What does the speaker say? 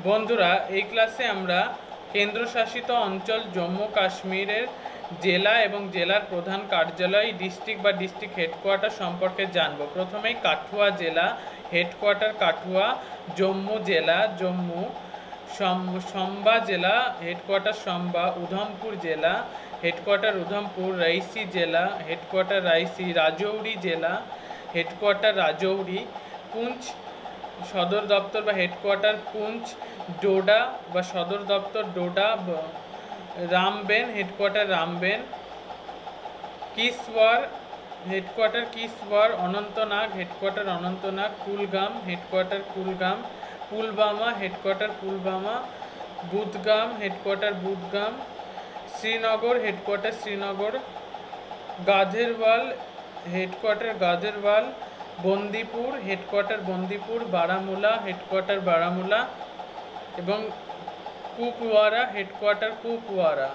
বন্ধুরা, এই ক্লাসে আমরা কেন্দ্রশাসিত অঞ্চল জম্মু কাশ্মীরের জেলা এবং জেলার প্রধান কার্যালয় ডিস্ট্রিক্ট বা ডিস্ট্রিক্ট হেডকোয়ার্টার সম্পর্কে জানব। প্রথমেই কাঠুয়া জেলা, হেডকোয়ার্টার কাঠুয়া। জম্মু জেলা জম্মু, সম্বা জেলা হেডকোয়ার্টার সম্বা। উধমপুর জেলা হেডকোয়ার্টার উধমপুর। রাইসি জেলা হেডকোয়ার্টার রাইসি। রাজৌরি জেলা হেডকোয়ার্টার রাজৌরি। পুঞ্চ সদর দপ্তর বা হেডকোয়ার্টার পুঞ্চ। ডোডা বা সদর দপ্তর Doda. রামবেন headquarter রামবেন। কিসওয়ার headquarter কিসওয়ার। Anantnag headquarter Anantnag. Kulgam headquarter Kulgam. Pulwama headquarter Pulwama. Budgam headquarter Budgam. Srinagar headquarter Srinagar. গাজেরওয়াল headquarter গাজেরওয়াল। Bandipur headquarter Bandipur. Baramulla headquarter Baramulla এবং কুপওয়ারা হেডকোয়ার্টার কুপওয়ারা।